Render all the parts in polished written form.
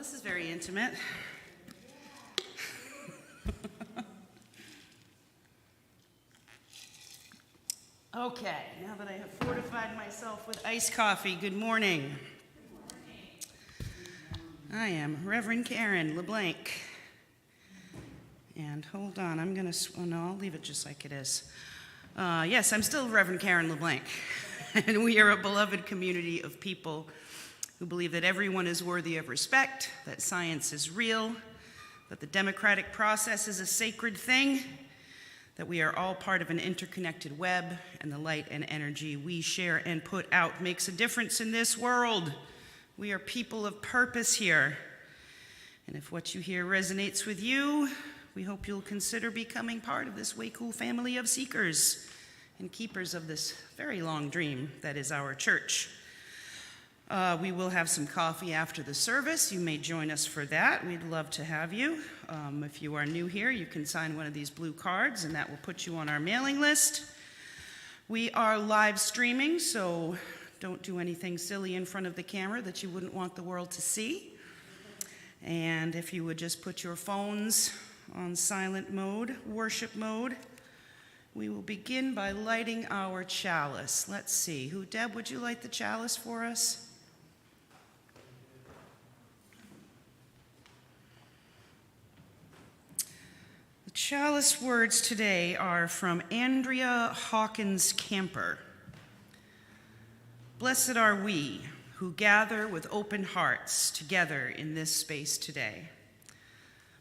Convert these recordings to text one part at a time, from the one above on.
This is very intimate. Okay, now that I have fortified myself with iced coffee, good morning. I am Reverend Karen LeBlanc. And hold on, I'll leave it just like it is. Yes, I'm still Reverend Karen LeBlanc. And we are a beloved community of people who believe that everyone is worthy of respect, that science is real, that the democratic process is a sacred thing, that we are all part of an interconnected web, and the light and energy we share and put out makes a difference in this world. We are people of purpose here. And if what you hear resonates with you, we hope you'll consider becoming part of this way cool family of seekers and keepers of this very long dream that is our church. We will have some coffee after the service. You may join us for that. We'd love to have you. If you are new here, you can sign one of these blue cards, and that will put you on our mailing list. We are live streaming, so don't do anything silly in front of the camera that you wouldn't want the world to see. And if you would just put your phones on silent mode, worship mode, we will begin by lighting our chalice. Let's see. Deb, would you light the chalice for us? The chalice words today are from Andrea Hawkins Camper. Blessed are we who gather with open hearts together in this space today.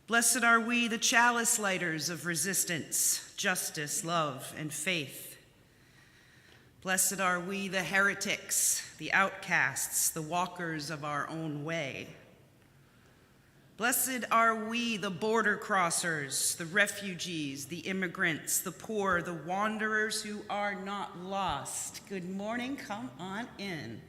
Blessed are we, the chalice lighters of resistance, justice, love, and faith. Blessed are we, the heretics, the outcasts, the walkers of our own way. Blessed are we, the border crossers, the refugees, the immigrants, the poor, the wanderers who are not lost. Good morning, come on in.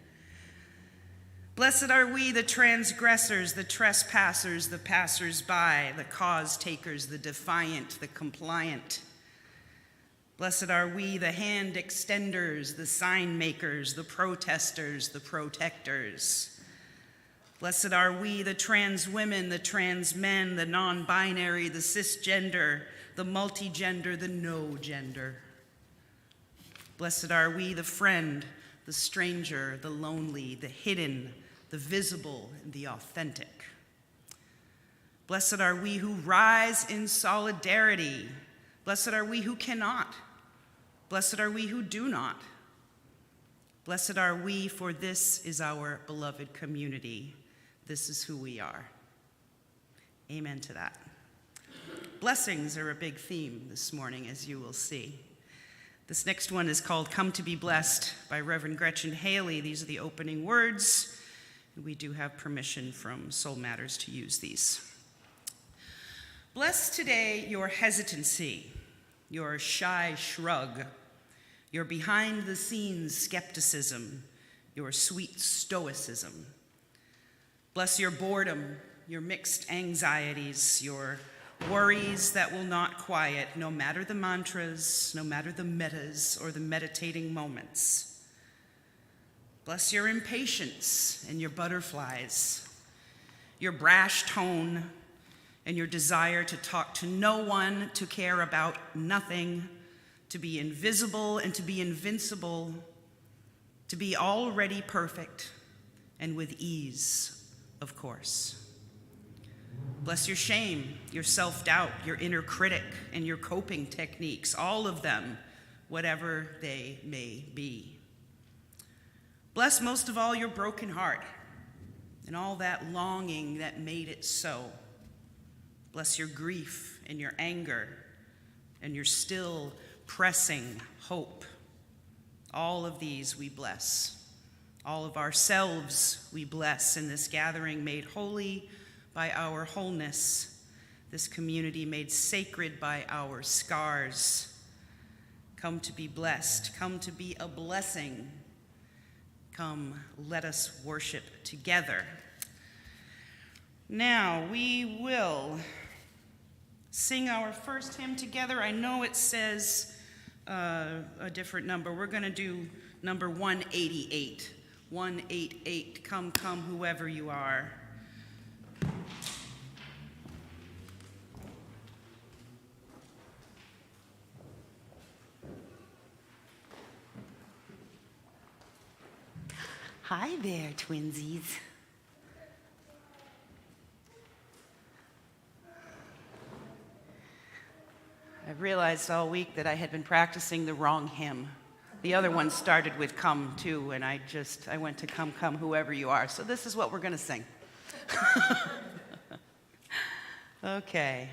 Blessed are we, the transgressors, the trespassers, the passers-by, the cause takers, the defiant, the compliant. Blessed are we, the hand extenders, the sign makers, the protesters, the protectors. Blessed are we, the trans women, the trans men, the non-binary, the cisgender, the multigender, the no gender. Blessed are we, the friend, the stranger, the lonely, the hidden, the visible, and the authentic. Blessed are we who rise in solidarity. Blessed are we who cannot. Blessed are we who do not. Blessed are we, for this is our beloved community. This is who we are. Amen to that. Blessings are a big theme this morning, as you will see. This next one is called Come to be Blessed by Reverend Gretchen Haley. These are the opening words. We do have permission from Soul Matters to use these. Bless today your hesitancy, your shy shrug, your behind-the-scenes skepticism, your sweet stoicism. Bless your boredom, your mixed anxieties, your worries that will not quiet, no matter the mantras, no matter the metas or the meditating moments. Bless your impatience and your butterflies, your brash tone and your desire to talk to no one, to care about nothing, to be invisible and to be invincible, to be already perfect and with ease, of course. Bless your shame, your self-doubt, your inner critic, and your coping techniques, all of them, whatever they may be. Bless most of all your broken heart and all that longing that made it so. Bless your grief and your anger and your still pressing hope. All of these we bless. All of ourselves we bless in this gathering made holy by our wholeness, this community made sacred by our scars. Come to be blessed, come to be a blessing. Come, let us worship together. Now we will sing our first hymn together. I know it says a different number. We're going to do number 188. 188, come, come, whoever you are. Hi there, twinsies. I realized all week that I had been practicing the wrong hymn. The other one started with come too, and I went to come, come, whoever you are. So this is what we're going to sing. Okay.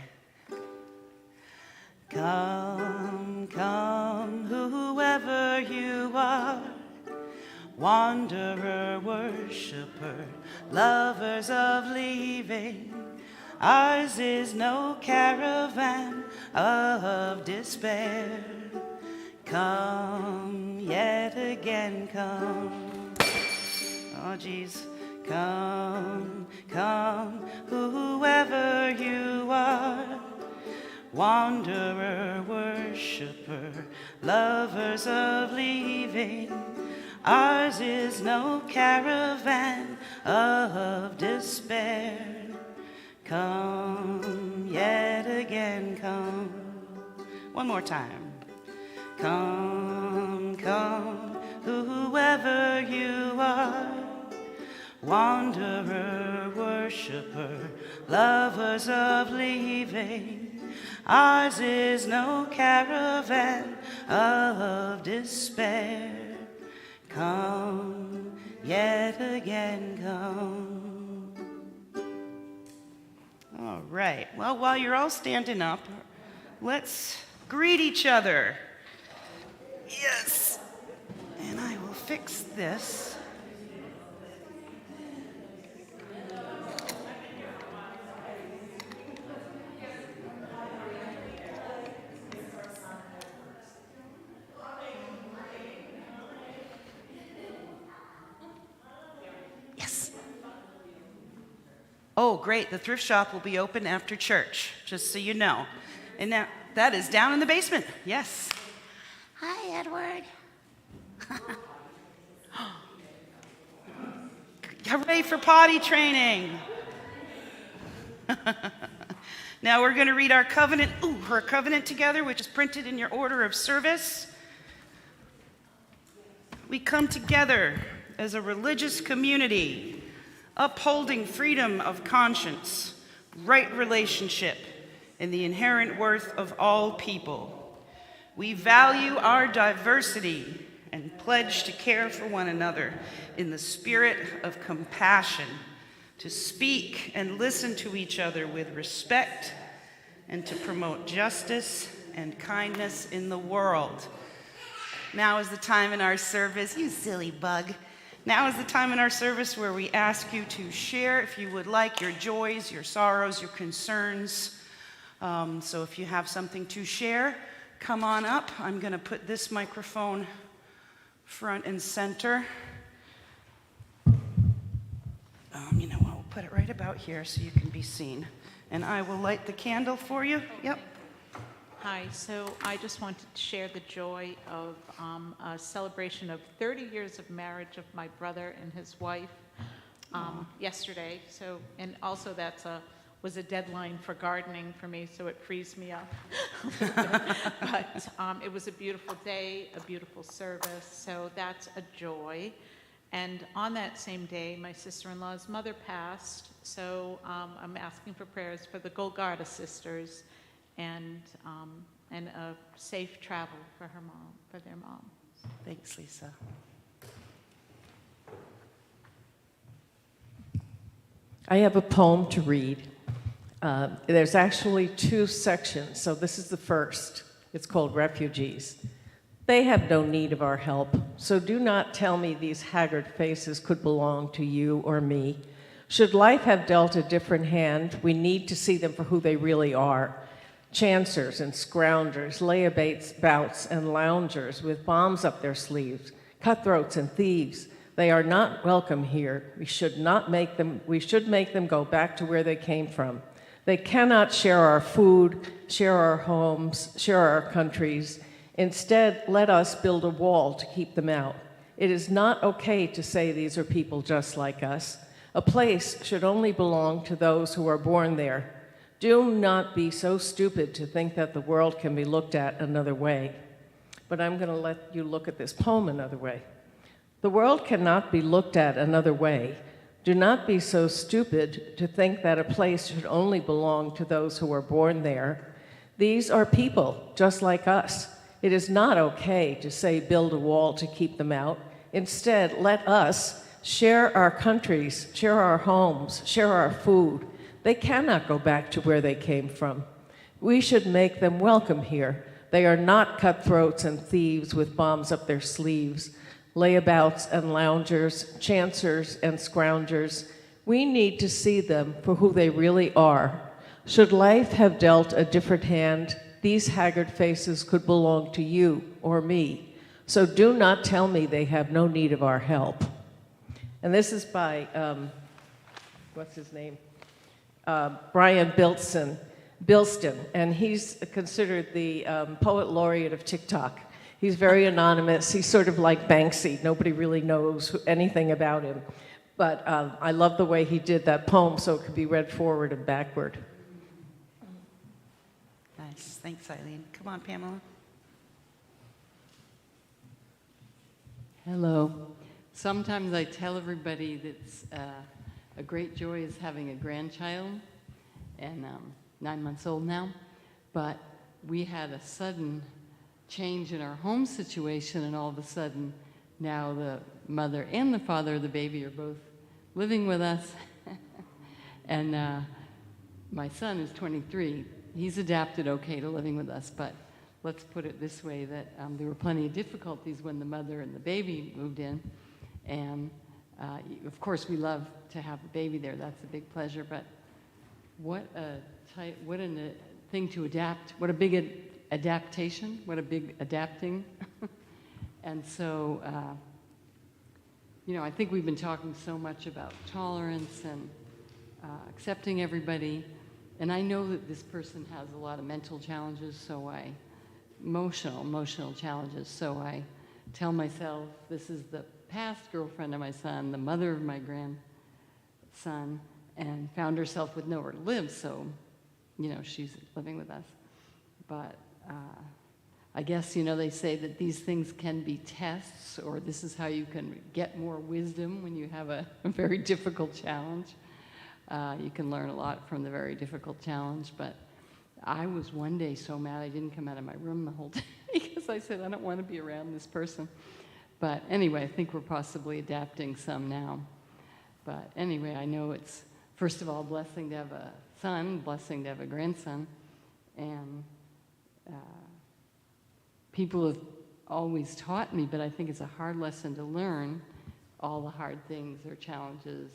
Come, come, whoever you are, wanderer, worshiper, lovers of leaving. Ours is no caravan of despair. Come, yet again come. Oh, geez. Come, come, whoever you are, wanderer, worshiper, lovers of leaving. Ours is no caravan of despair. Come, yet again come. One more time. Come, come, whoever you are, wanderer, worshiper, lovers of leaving. Ours is no caravan of despair. Come, yet again come. All right, well, while you're all standing up, let's greet each other. Yes, and I will fix this. Yes. Oh, great, the thrift shop will be open after church, just so you know. And now, that is down in the basement, yes. Hi, Edward. Hooray for potty training. Now we're going to read our covenant together, which is printed in your order of service. We come together as a religious community, upholding freedom of conscience, right relationship, and the inherent worth of all people. We value our diversity and pledge to care for one another in the spirit of compassion, to speak and listen to each other with respect, and to promote justice and kindness in the world. Now is the time in our service, you silly bug. Now is the time in our service where we ask you to share, if you would like, your joys, your sorrows, your concerns. So if you have something to share, come on up. I'm going to put this microphone front and center. You know what, we'll put it right about here so you can be seen. And I will light the candle for you. Yep. Hi, so I just wanted to share the joy of a celebration of 30 years of marriage of my brother and his wife yesterday. So, and also was a deadline for gardening for me, so it frees me up. But it was a beautiful day, a beautiful service, so that's a joy. And on that same day, my sister-in-law's mother passed, so I'm asking for prayers for the Golgata sisters and a safe travel for their mom. Thanks, Lisa. I have a poem to read. There's actually 2 sections, so this is the first. It's called Refugees. They have no need of our help, so do not tell me these haggard faces could belong to you or me. Should life have dealt a different hand, we need to see them for who they really are. Chancers and scroungers, layabouts and loungers with bombs up their sleeves, cutthroats and thieves. They are not welcome here. We should make them go back to where they came from. They cannot share our food, share our homes, share our countries. Instead, let us build a wall to keep them out. It is not okay to say these are people just like us. A place should only belong to those who are born there. Do not be so stupid to think that the world can be looked at another way. But I'm going to let you look at this poem another way. The world cannot be looked at another way. Do not be so stupid to think that a place should only belong to those who are born there. These are people, just like us. It is not okay to say build a wall to keep them out. Instead, let us share our countries, share our homes, share our food. They cannot go back to where they came from. We should make them welcome here. They are not cutthroats and thieves with bombs up their sleeves, layabouts and loungers, chancers and scroungers. We need to see them for who they really are. Should life have dealt a different hand, these haggard faces could belong to you or me. So do not tell me they have no need of our help. And this is by, what's his name? Brian Bilston, and he's considered the poet laureate of TikTok. He's very anonymous. He's sort of like Banksy. Nobody really knows anything about him. But I love the way he did that poem, so it could be read forward and backward. Nice. Thanks, Eileen. Come on, Pamela. Hello. Sometimes I tell everybody that a great joy is having a grandchild, and 9 months old now, but we had a sudden change in our home situation, and all of a sudden now the mother and the father of the baby are both living with us. And my son is 23. He's adapted okay to living with us, but let's put it this way, that there were plenty of difficulties when the mother and the baby moved in. And of course we love to have the baby there, that's a big pleasure, but what a thing to adapt, what a big adaptation, what a big adapting. And so, I think we've been talking so much about tolerance and accepting everybody, and I know that this person has a lot of mental challenges, emotional challenges, so I tell myself, this is the past girlfriend of my son, the mother of my grandson, and found herself with nowhere to live, so, she's living with us. But I guess, they say that these things can be tests, or this is how you can get more wisdom when you have a very difficult challenge. You can learn a lot from the very difficult challenge, but I was one day so mad I didn't come out of my room the whole day because I said, I don't want to be around this person. But anyway, I think we're possibly adapting some now. But anyway, I know it's, first of all, a blessing to have a son, blessing to have a grandson, and people have always taught me, but I think it's a hard lesson to learn. All the hard things or challenges,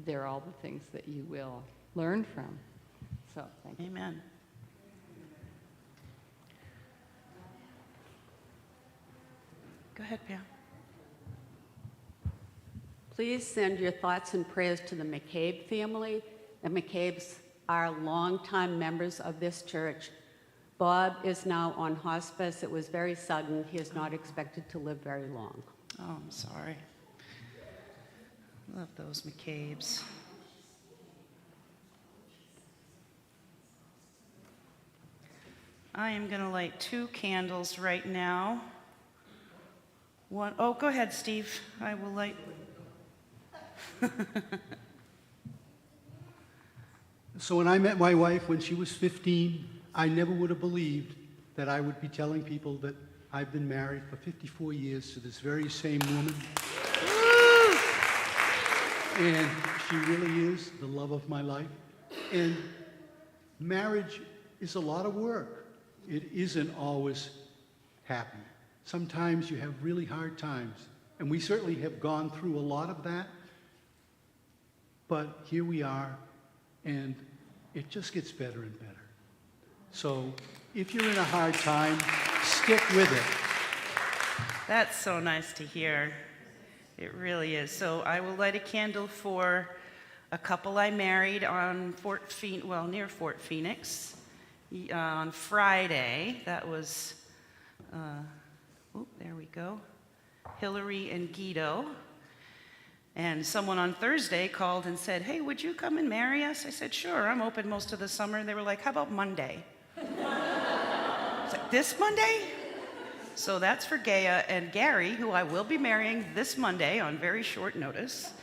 they're all the things that you will learn from. So, thank you. Amen. Go ahead, Pam. Please send your thoughts and prayers to the McCabe family. The McCabes are longtime members of this church. Bob is now on hospice. It was very sudden. He is not expected to live very long. Oh, I'm sorry. Love those McCabes. I am going to light 2 candles right now. One, oh, go ahead, Steve. I will light. So when I met my wife when she was 15, I never would have believed that I would be telling people that I've been married for 54 years to this very same woman. And she really is the love of my life. And marriage is a lot of work. It isn't always happy. Sometimes you have really hard times. And we certainly have gone through a lot of that. But here we are, and it just gets better and better. So if you're in a hard time, stick with it. That's so nice to hear. It really is. So I will light a candle for a couple I married on near Fort Phoenix on Friday. That was, there we go, Hillary and Guido. And someone on Thursday called and said, hey, would you come and marry us? I said, sure, I'm open most of the summer. And they were like, how about Monday? I was like, this Monday? So that's for Gaia and Gary, who I will be marrying this Monday on very short notice.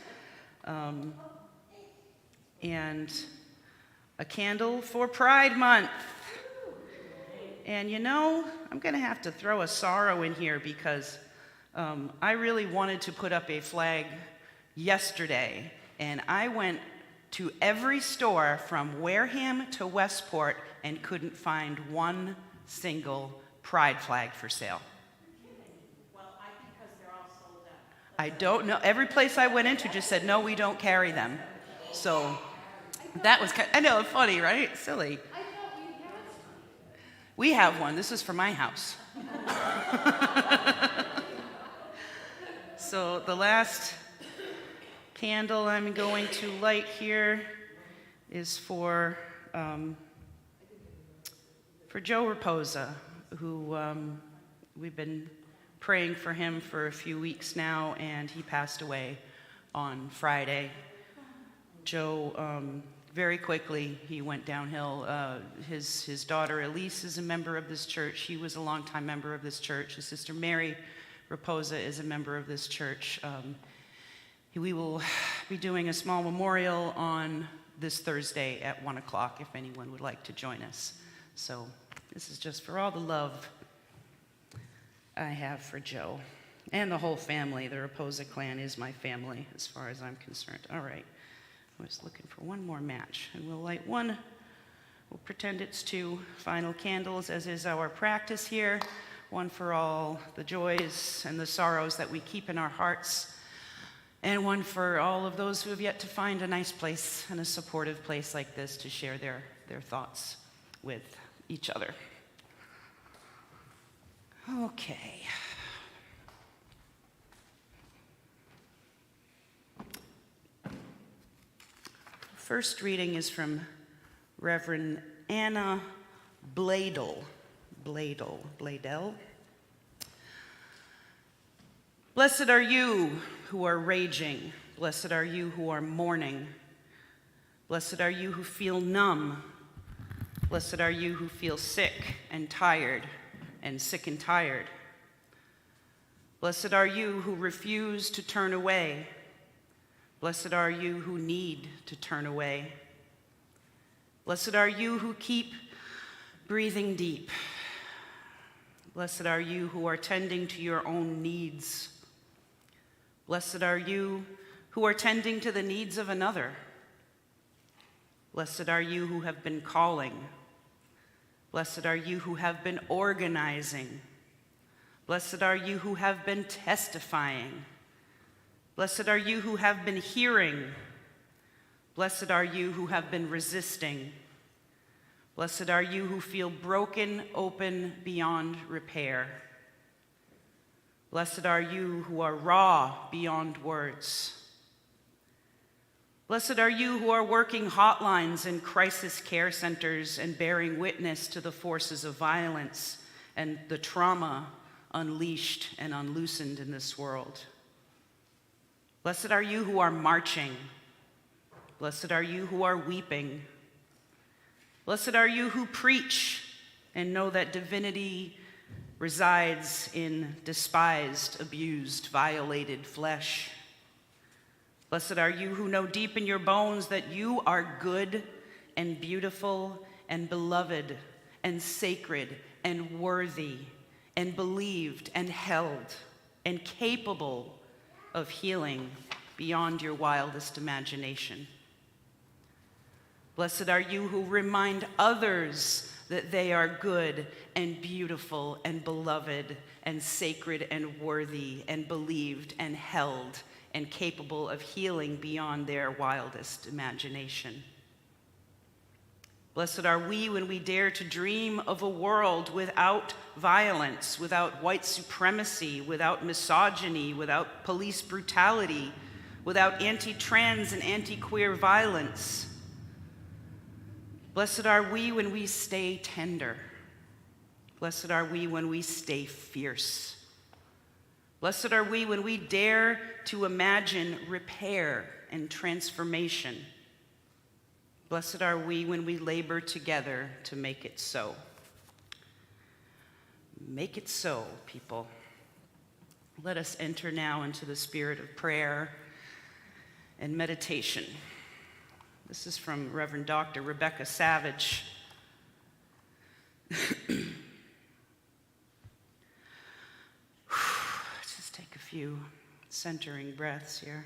And a candle for Pride Month. And you know, I'm going to have to throw a sorrow in here because I really wanted to put up a flag yesterday, and I went to every store from Wareham to Westport and couldn't find one single pride flag for sale. Well, I think because they're all sold out. I don't know. Every place I went into just said, no, we don't carry them. So that was kind of, I know, funny, right? Silly. We have one. This is for my house. So the last candle I'm going to light here is for Joe Raposa, who we've been praying for him for a few weeks now, and he passed away on Friday. Joe, very quickly, he went downhill. His daughter Elise is a member of this church. He was a longtime member of this church. His sister Mary Raposa is a member of this church. We will be doing a small memorial on this Thursday at 1 o'clock if anyone would like to join us. So this is just for all the love I have for Joe and the whole family. The Raposa clan is my family as far as I'm concerned. All right, I was looking for one more match, and we'll light one. We'll pretend it's 2 final candles, as is our practice here. One for all the joys and the sorrows that we keep in our hearts, and one for all of those who have yet to find a nice place and a supportive place like this to share their thoughts with each other. Okay. First reading is from Reverend Anna Bladel. Bladel. Blessed are you who are raging. Blessed are you who are mourning. Blessed are you who feel numb. Blessed are you who feel sick and tired and sick and tired. Blessed are you who refuse to turn away. Blessed are you who need to turn away. Blessed are you who keep breathing deep. Blessed are you who are tending to your own needs. Blessed are you who are tending to the needs of another. Blessed are you who have been calling. Blessed are you who have been organizing. Blessed are you who have been testifying. Blessed are you who have been hearing. Blessed are you who have been resisting. Blessed are you who feel broken open beyond repair. Blessed are you who are raw beyond words. Blessed are you who are working hotlines in crisis care centers and bearing witness to the forces of violence and the trauma unleashed and unloosened in this world. Blessed are you who are marching. Blessed are you who are weeping. Blessed are you who preach and know that divinity resides in despised, abused, violated flesh. Blessed are you who know deep in your bones that you are good and beautiful and beloved and sacred and worthy and believed and held and capable of healing beyond your wildest imagination. Blessed are you who remind others that they are good and beautiful and beloved and sacred and worthy and believed and held and capable of healing beyond their wildest imagination. Blessed are we when we dare to dream of a world without violence, without white supremacy, without misogyny, without police brutality, without anti-trans and anti-queer violence. Blessed are we when we stay tender. Blessed are we when we stay fierce. Blessed are we when we dare to imagine repair and transformation. Blessed are we when we labor together to make it so. Make it so, people. Let us enter now into the spirit of prayer and meditation. This is from Reverend Dr. Rebecca Savage. Just take a few centering breaths here.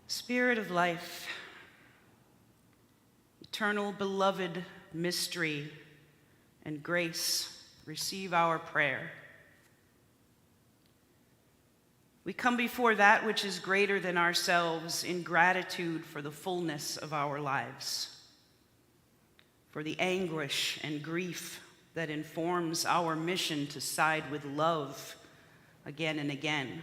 Spirit of life, eternal beloved mystery and grace, receive our prayer. We come before that which is greater than ourselves in gratitude for the fullness of our lives, for the anguish and grief that informs our mission to side with love again and again,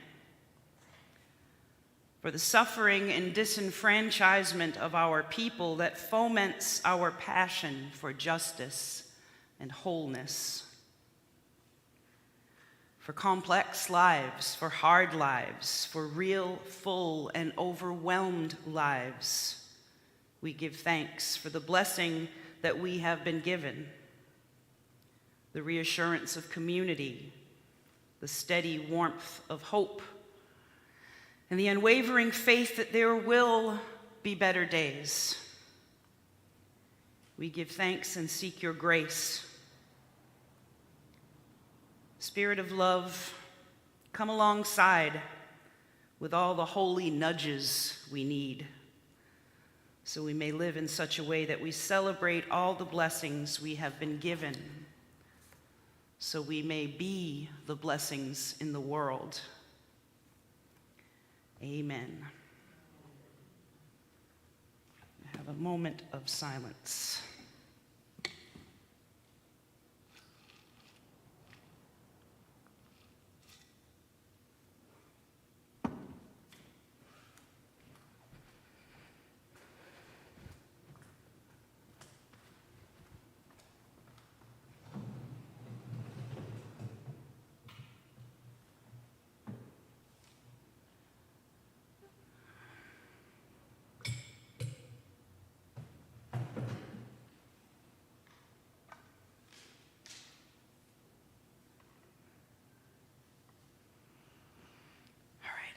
for the suffering and disenfranchisement of our people that foments our passion for justice and wholeness, for complex lives, for hard lives, for real, full, and overwhelmed lives. We give thanks for the blessing that we have been given, the reassurance of community, the steady warmth of hope, and the unwavering faith that there will be better days. We give thanks and seek your grace. Spirit of love, come alongside with all the holy nudges we need, so we may live in such a way that we celebrate all the blessings we have been given, so we may be the blessings in the world. Amen. Have a moment of silence.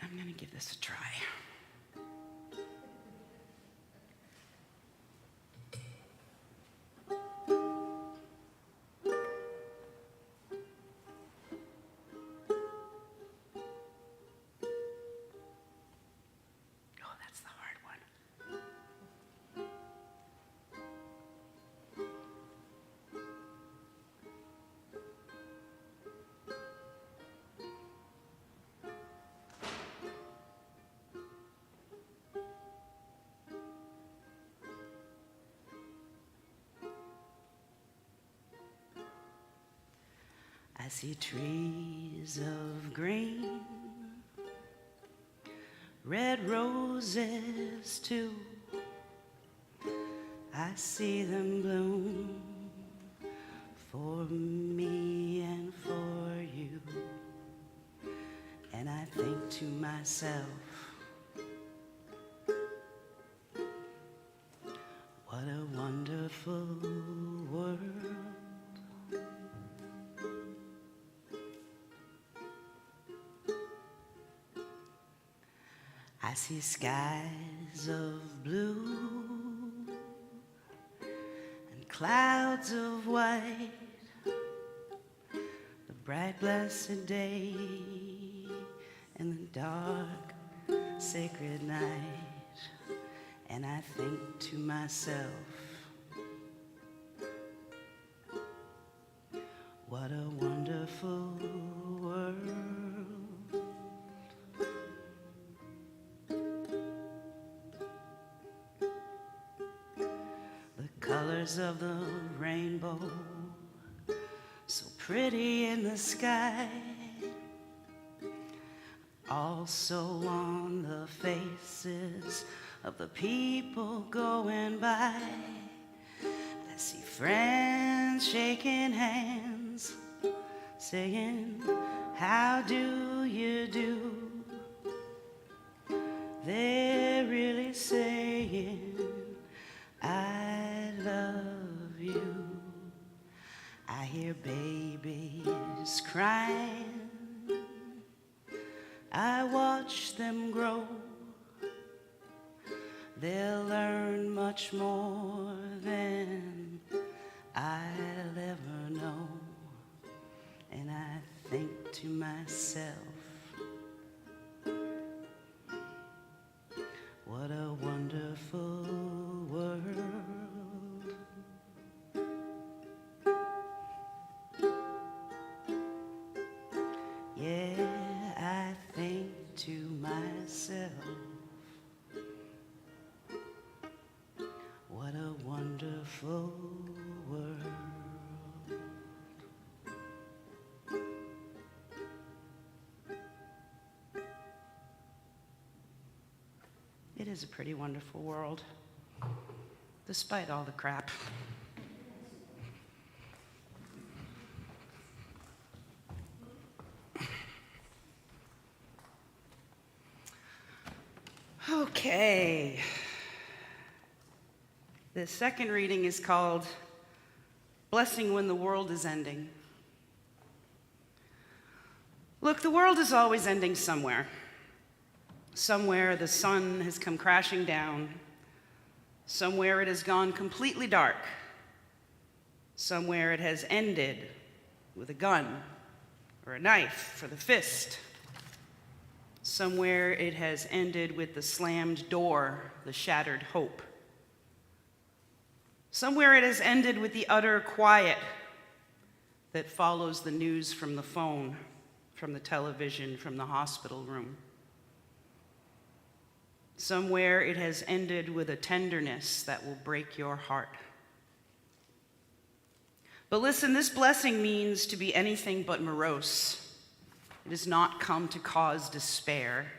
I'm going to give this a try. Oh, that's the hard one. I see trees of green, red roses too. I see them bloom for me and for you. And I think to myself, what a wonderful world. I see skies of blue and clouds of white, the bright blessed day and the dark sacred night. And I think to myself, what a wonderful world. Colors of the rainbow, so pretty in the sky, also on the faces of the people going by. I see friends shaking hands, saying, how do you do? they're really saying, I love you. I hear babies crying, I watch them grow. They'll learn much more than I'll ever know. And I think to myself, what a wonderful world. Yeah, I think to myself, what a wonderful world. It is a pretty wonderful world, despite all the crap. Okay. The second reading is called Blessing When the World is Ending. Look, the world is always ending somewhere. Somewhere the sun has come crashing down. Somewhere it has gone completely dark. Somewhere it has ended with a gun or a knife for the fist. Somewhere it has ended with the slammed door, the shattered hope. Somewhere it has ended with the utter quiet that follows the news from the phone, from the television, from the hospital room. Somewhere it has ended with a tenderness that will break your heart. But listen, this blessing means to be anything but morose. It has not come to cause despair.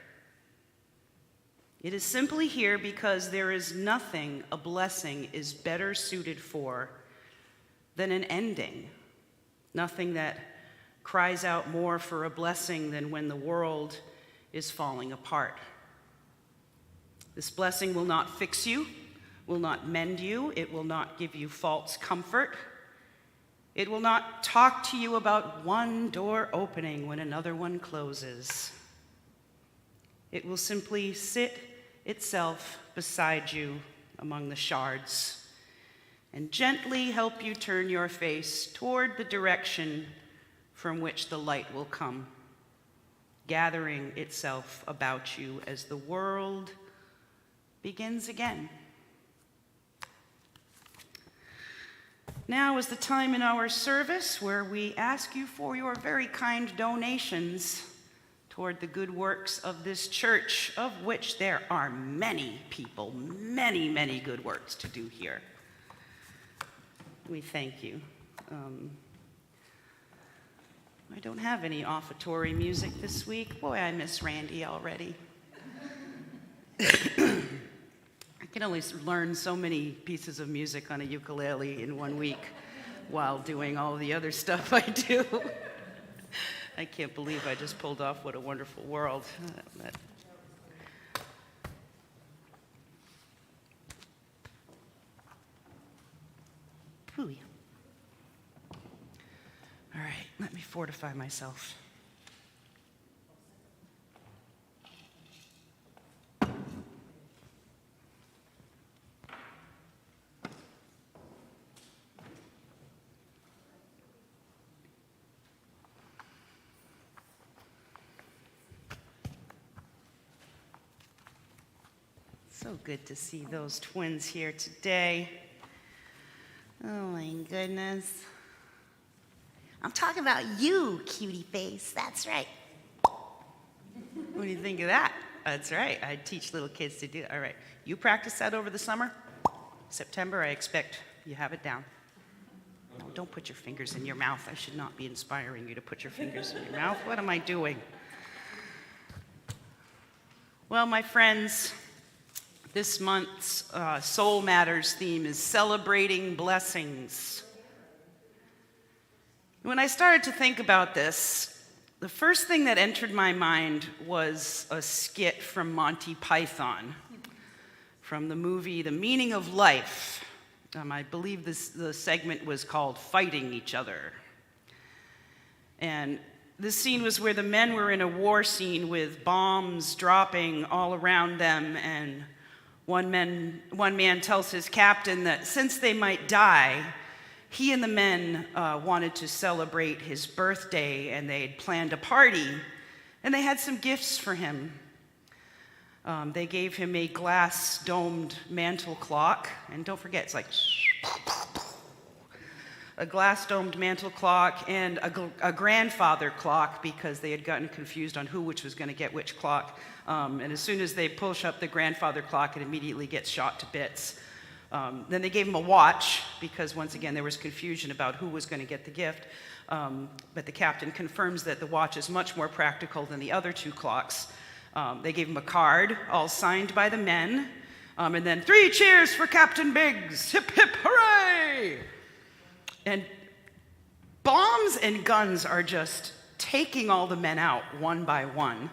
It is simply here because there is nothing a blessing is better suited for than an ending. Nothing that cries out more for a blessing than when the world is falling apart. This blessing will not fix you, will not mend you, it will not give you false comfort. It will not talk to you about one door opening when another one closes. It will simply sit itself beside you among the shards and gently help you turn your face toward the direction from which the light will come, gathering itself about you as the world begins again. Now is the time in our service where we ask you for your very kind donations toward the good works of this church, of which there are many people, many, many good works to do here. We thank you. I don't have any offertory music this week. Boy, I miss Randy already. I can only learn so many pieces of music on a ukulele in 1 week while doing all the other stuff I do. I can't believe I just pulled off What a Wonderful World. Ooh. All right, let me fortify myself. So good to see those twins here today. Oh my goodness. I'm talking about you, cutie face. That's right. What do you think of that? That's right. I teach little kids to do it. All right. You practice that over the summer? September, I expect you have it down. Oh, don't put your fingers in your mouth. I should not be inspiring you to put your fingers in your mouth. What am I doing? Well, my friends, this month's Soul Matters theme is celebrating blessings. When I started to think about this, The first thing that entered my mind was a skit from Monty Python, from the movie The Meaning of Life. I believe the segment was called Fighting Each Other. And this scene was where the men were in a war scene with bombs dropping all around them, and one man tells his captain that since they might die, he and the men wanted to celebrate his birthday, and they'd planned a party, and they had some gifts for him. They gave him a glass-domed mantel clock, and don't forget, it's like a glass-domed mantel clock and a grandfather clock, because they had gotten confused on which was going to get which clock. And as soon as they push up the grandfather clock, it immediately gets shot to bits. Then they gave him a watch, because once again there was confusion about who was going to get the gift. But the captain confirms that the watch is much more practical than the other two clocks. They gave him a card, all signed by the men. And then 3 cheers for Captain Biggs! Hip, hip, hooray! And bombs and guns are just taking all the men out one by one.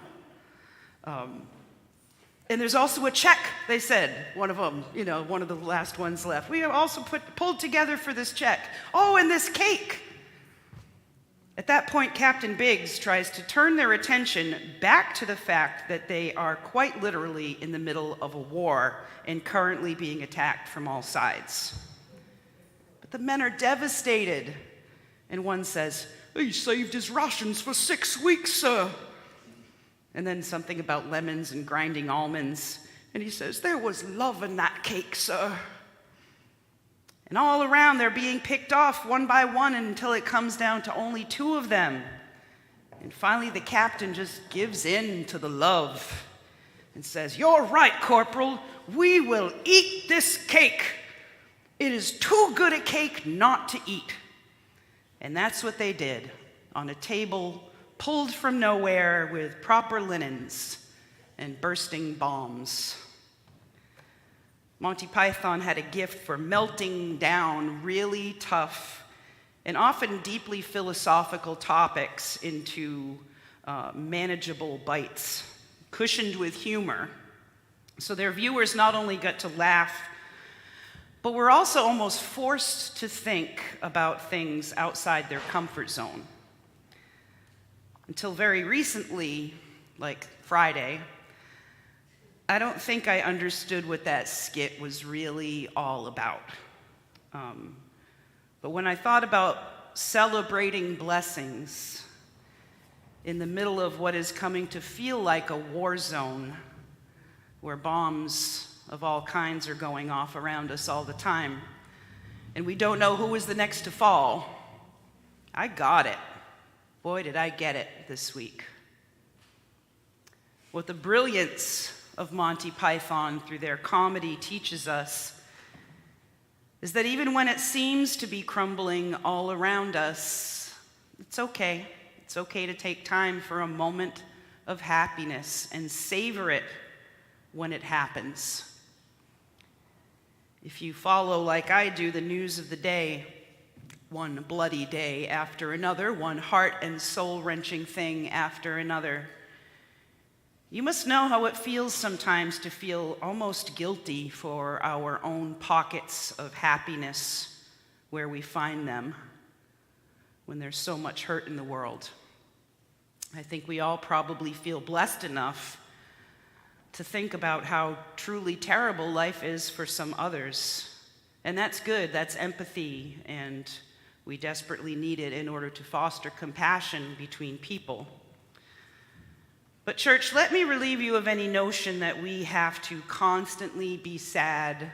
And there's also a check, they said, one of them, one of the last ones left. We have also pulled together for this check. Oh, and this cake. At that point, Captain Biggs tries to turn their attention back to the fact that they are quite literally in the middle of a war and currently being attacked from all sides. But the men are devastated. And one says, "He saved his rations for 6 weeks, sir." And then something about lemons and grinding almonds. And he says, "There was love in that cake, sir." And all around, they're being picked off one by one until it comes down to only 2 of them. And finally, the captain just gives in to the love and says, "You're right, Corporal. We will eat this cake. It is too good a cake not to eat." And that's what they did, on a table pulled from nowhere with proper linens and bursting bombs. Monty Python had a gift for melting down really tough and often deeply philosophical topics into manageable bites, cushioned with humor. So their viewers not only got to laugh, but were also almost forced to think about things outside their comfort zone. Until very recently, like Friday, I don't think I understood what that skit was really all about. But when I thought about celebrating blessings in the middle of what is coming to feel like a war zone, where bombs of all kinds are going off around us all the time, and we don't know who is the next to fall, I got it. Boy, did I get it this week. What the brilliance of Monty Python through their comedy teaches us is that even when it seems to be crumbling all around us, it's okay. It's okay to take time for a moment of happiness and savor it when it happens. If you follow, like I do, the news of the day, one bloody day after another, one heart and soul-wrenching thing after another, you must know how it feels sometimes to feel almost guilty for our own pockets of happiness where we find them when there's so much hurt in the world. I think we all probably feel blessed enough to think about how truly terrible life is for some others. And that's good, that's empathy, and we desperately need it in order to foster compassion between people. But church, let me relieve you of any notion that we have to constantly be sad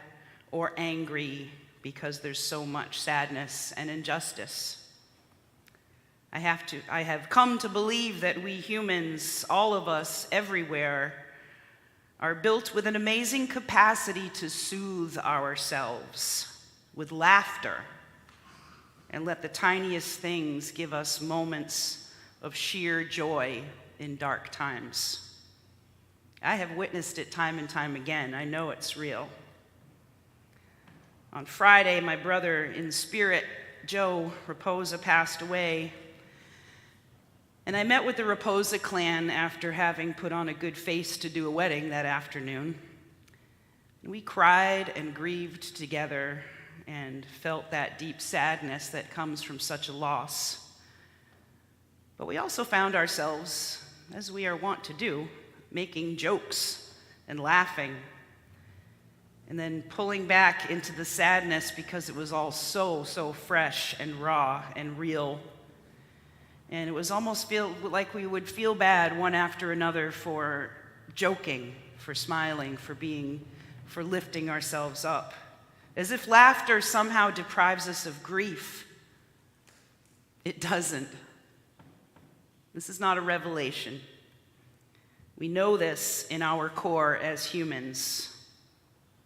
or angry because there's so much sadness and injustice. I have come to believe that we humans, all of us, everywhere, are built with an amazing capacity to soothe ourselves with laughter and let the tiniest things give us moments of sheer joy in dark times. I have witnessed it time and time again. I know it's real. On Friday, my brother in spirit, Joe Raposa, passed away. And I met with the Raposa clan after having put on a good face to do a wedding that afternoon. We cried and grieved together and felt that deep sadness that comes from such a loss. But we also found ourselves, as we are wont to do, making jokes and laughing, and then pulling back into the sadness because it was all so fresh and raw and real. And it was almost feel like we would feel bad one after another for joking, for smiling, for lifting ourselves up, as if laughter somehow deprives us of grief. It doesn't. This is not a revelation. We know this in our core as humans.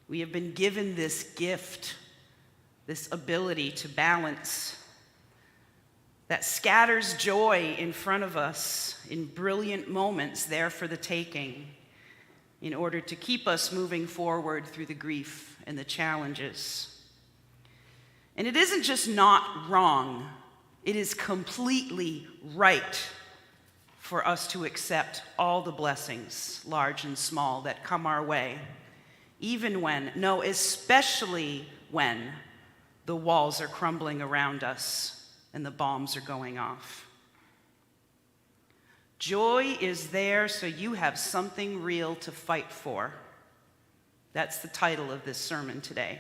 We have been given this gift, this ability to balance, that scatters joy in front of us in brilliant moments there for the taking, in order to keep us moving forward through the grief and the challenges. And it isn't just not wrong, it is completely right for us to accept all the blessings, large and small, that come our way, especially when the walls are crumbling around us and the bombs are going off. Joy is there so you have something real to fight for. That's the title of this sermon today.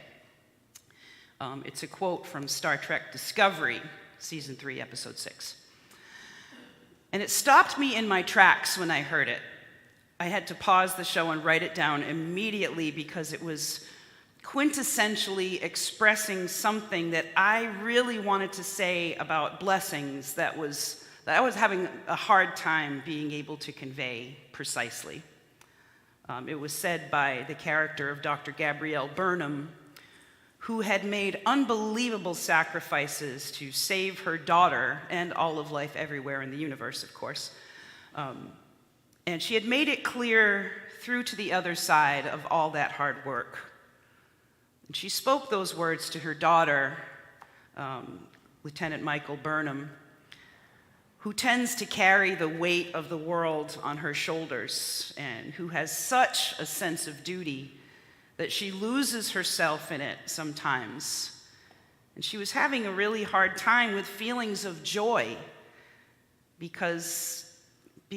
It's a quote from Star Trek Discovery, Season 3, Episode 6. And it stopped me in my tracks when I heard it. I had to pause the show and write it down immediately because it was quintessentially expressing something that I really wanted to say about blessings that I was having a hard time being able to convey precisely. It was said by the character of Dr. Gabrielle Burnham, who had made unbelievable sacrifices to save her daughter and all of life everywhere in the universe, of course. And she had made it clear through to the other side of all that hard work. And she spoke those words to her daughter, Lieutenant Michael Burnham, who tends to carry the weight of the world on her shoulders and who has such a sense of duty that she loses herself in it sometimes. And she was having a really hard time with feelings of joy because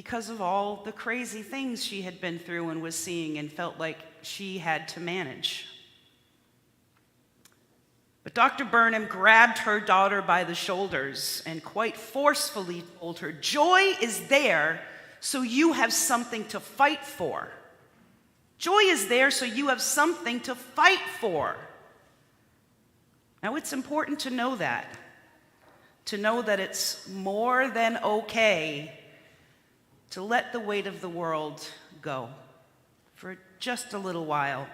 of all the crazy things she had been through and was seeing and felt like she had to manage. But Dr. Burnham grabbed her daughter by the shoulders and quite forcefully told her, "Joy is there so you have something to fight for. Joy is there so you have something to fight for." Now, it's important to know that it's more than okay to let the weight of the world go for just a little while,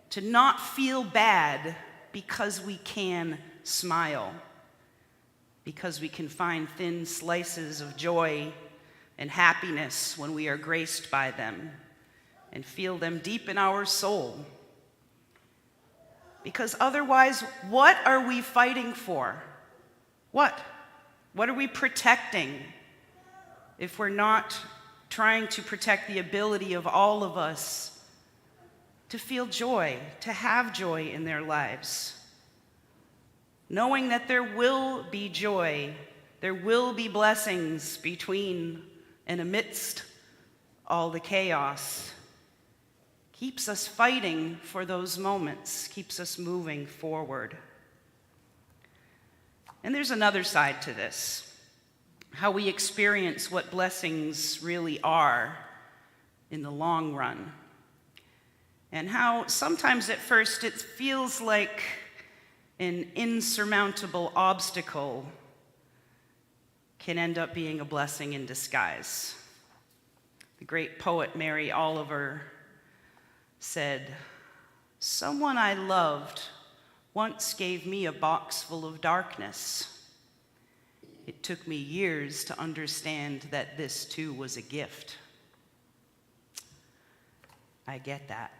to not feel bad because we can smile, because we can find thin slices of joy and happiness when we are graced by them and feel them deep in our soul. Because otherwise, what are we fighting for? What are we protecting if we're not trying to protect the ability of all of us to feel joy, to have joy in their lives? Knowing that there will be joy, there will be blessings between and amidst all the chaos, keeps us fighting for those moments, keeps us moving forward. And there's another side to this, how we experience what blessings really are in the long run. And how sometimes at first it feels like an insurmountable obstacle can end up being a blessing in disguise. The great poet Mary Oliver said, "Someone I loved once gave me a box full of darkness. It took me years to understand that this too was a gift." I get that.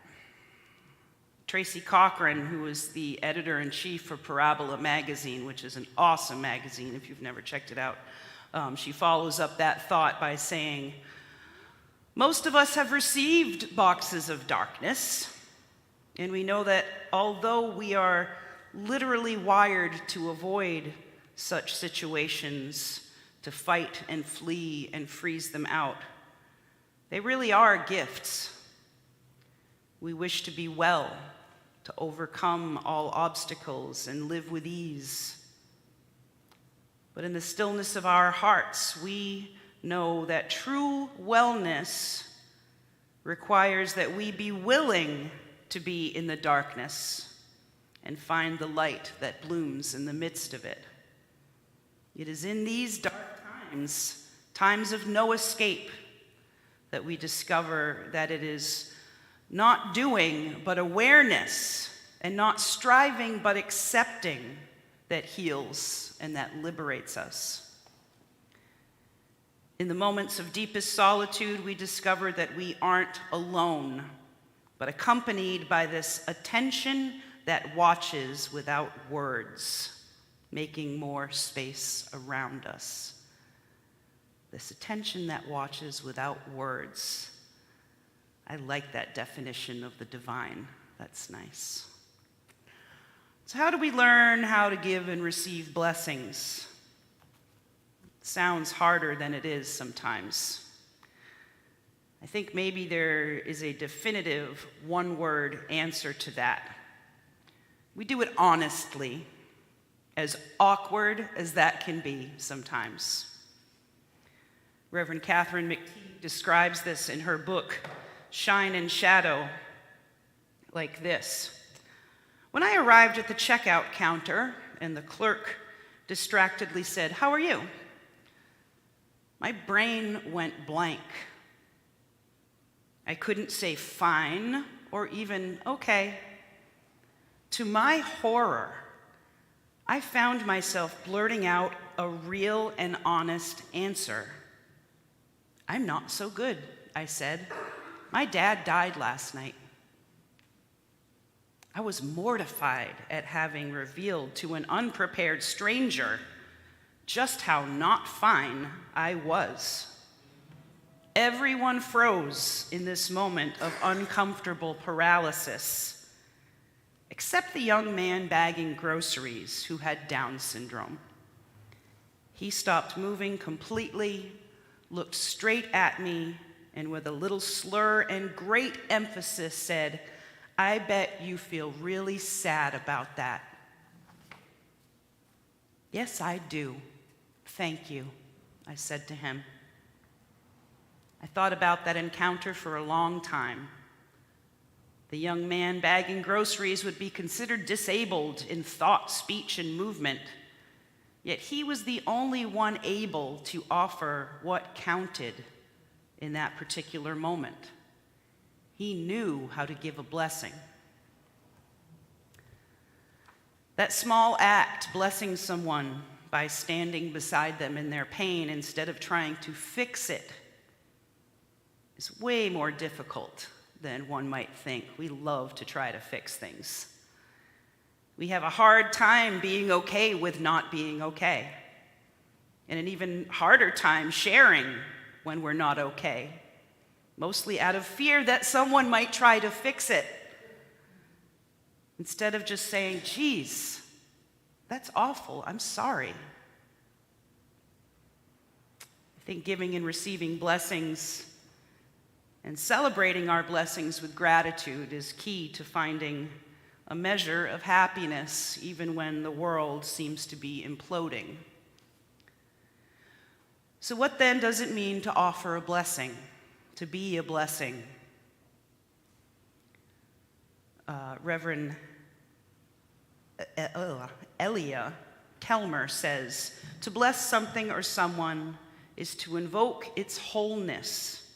Tracy Cochran, who is the editor-in-chief for Parabola magazine, which is an awesome magazine if you've never checked it out, she follows up that thought by saying, most of us have received boxes of darkness, and we know that although we are literally wired to avoid such situations, to fight and flee and freeze them out, they really are gifts. We wish to be well, to overcome all obstacles and live with ease. But in the stillness of our hearts, we know that true wellness requires that we be willing to be in the darkness and find the light that blooms in the midst of it. It is in these dark times, times of no escape, that we discover that it is not doing but awareness, and not striving but accepting, that heals and that liberates us. In the moments of deepest solitude, we discover that we aren't alone, but accompanied by this attention that watches without words, making more space around us. This attention that watches without words. I like that definition of the divine. That's nice. So how do we learn how to give and receive blessings? Sounds harder than it is sometimes. I think maybe there is a definitive one-word answer to that. We do it honestly, as awkward as that can be sometimes. Reverend Catherine McTeague describes this in her book, Shine and Shadow, like this. When I arrived at the checkout counter and the clerk distractedly said, "How are you?" my brain went blank. I couldn't say fine or even okay. To my horror, I found myself blurting out a real and honest answer. "I'm not so good," I said. "My dad died last night." I was mortified at having revealed to an unprepared stranger just how not fine I was. Everyone froze in this moment of uncomfortable paralysis, except the young man bagging groceries who had Down syndrome. He stopped moving completely, looked straight at me, and with a little slur and great emphasis said, "I bet you feel really sad about that." "Yes, I do. Thank you," I said to him. I thought about that encounter for a long time. The young man bagging groceries would be considered disabled in thought, speech, and movement, yet he was the only one able to offer what counted in that particular moment. He knew how to give a blessing. That small act, blessing someone by standing beside them in their pain instead of trying to fix it, is way more difficult than one might think. We love to try to fix things. We have a hard time being okay with not being okay, and an even harder time sharing when we're not okay, mostly out of fear that someone might try to fix it. Instead of just saying, "Geez, that's awful, I'm sorry." I think giving and receiving blessings and celebrating our blessings with gratitude is key to finding a measure of happiness even when the world seems to be imploding. So what then does it mean to offer a blessing, to be a blessing? Reverend Elia Kelmer says, "To bless something or someone is to invoke its wholeness,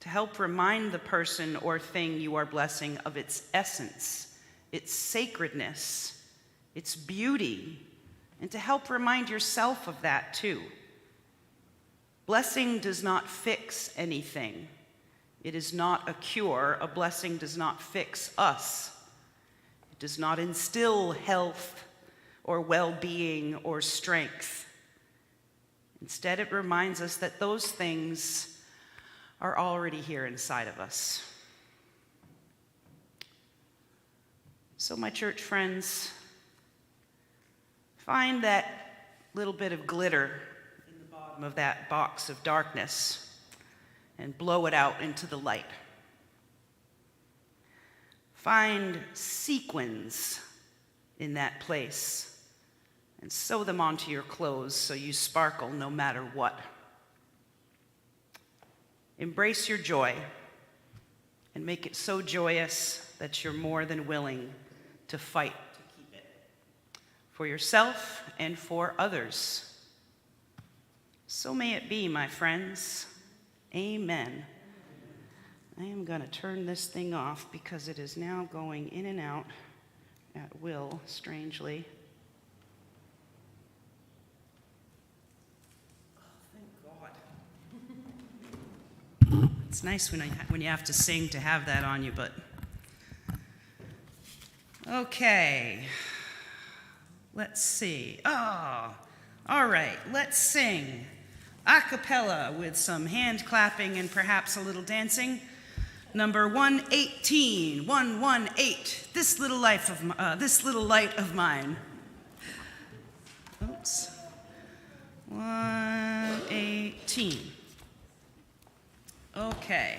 to help remind the person or thing you are blessing of its essence, its sacredness, its beauty, and to help remind yourself of that too. Blessing does not fix anything. It is not a cure. A blessing does not fix us. does not instill health or well-being or strength. Instead, it reminds us that those things are already here inside of us. So, my church friends, find that little bit of glitter in the bottom of that box of darkness and blow it out into the light. Find sequins in that place and sew them onto your clothes so you sparkle no matter what. Embrace your joy and make it so joyous that you're more than willing to fight to keep it for yourself and for others. So may it be, my friends. Amen. I am going to turn this thing off because it is now going in and out at will, strangely. Oh, thank God. It's nice when you have to sing to have that on you, but... Okay. Let's see. Oh, all right. Let's sing a cappella with some hand clapping and perhaps a little dancing. Number 118, 118, this little light of mine. Oops. 118. Okay.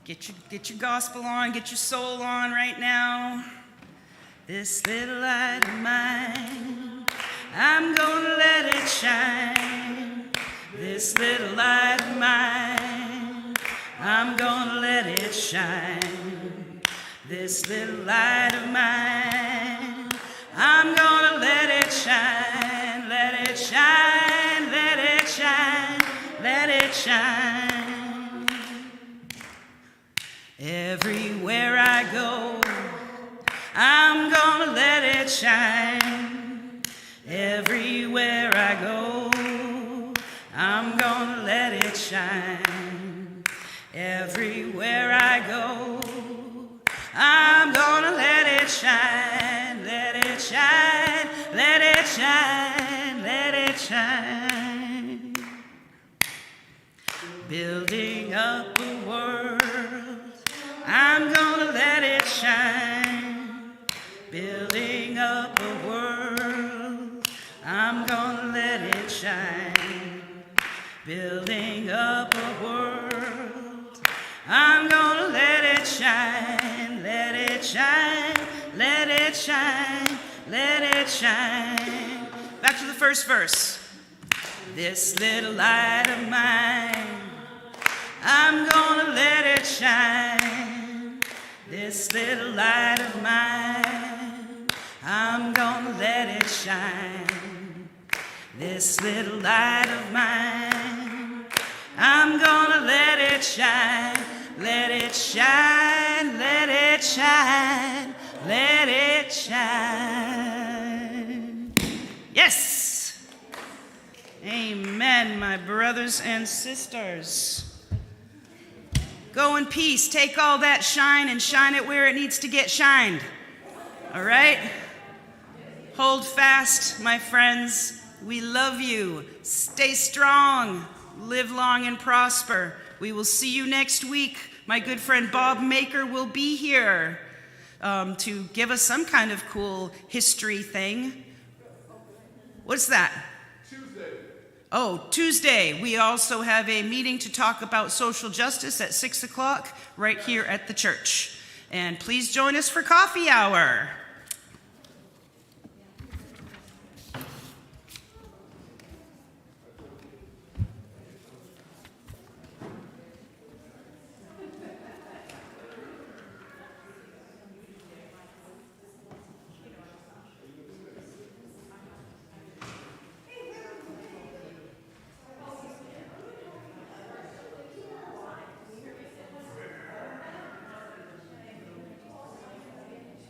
Get your gospel on, get your soul on right now. This little light of mine, I'm gonna let it shine. This little light of mine, I'm gonna let it shine. This little light of mine, I'm gonna let it shine. Let it shine, let it shine, let it shine. Everywhere I go, I'm gonna let it shine. Everywhere I go, I'm gonna let it shine. Everywhere I go, I'm gonna let it shine. Let it shine, let it shine, let it shine. Building up a world, I'm gonna let it shine. Building up a world, I'm gonna let it shine. Building up a world, I'm gonna let it shine. Let it shine, let it shine, let it shine. Back to the first verse. This little light of mine, I'm gonna let it shine. This little light of mine, I'm gonna let it shine. This little light of mine, I'm gonna let it shine. Let it shine, let it shine, let it shine. Yes! Amen, my brothers and sisters. Go in peace, take all that shine and shine it where it needs to get shined. All right? Hold fast, my friends. We love you. Stay strong. Live long and prosper. We will see you next week. My good friend Bob Maker will be here to give us some kind of cool history thing. What's that? Oh, Tuesday. We also have a meeting to talk about social justice at 6 o'clock right here at the church. And please join us for coffee hour.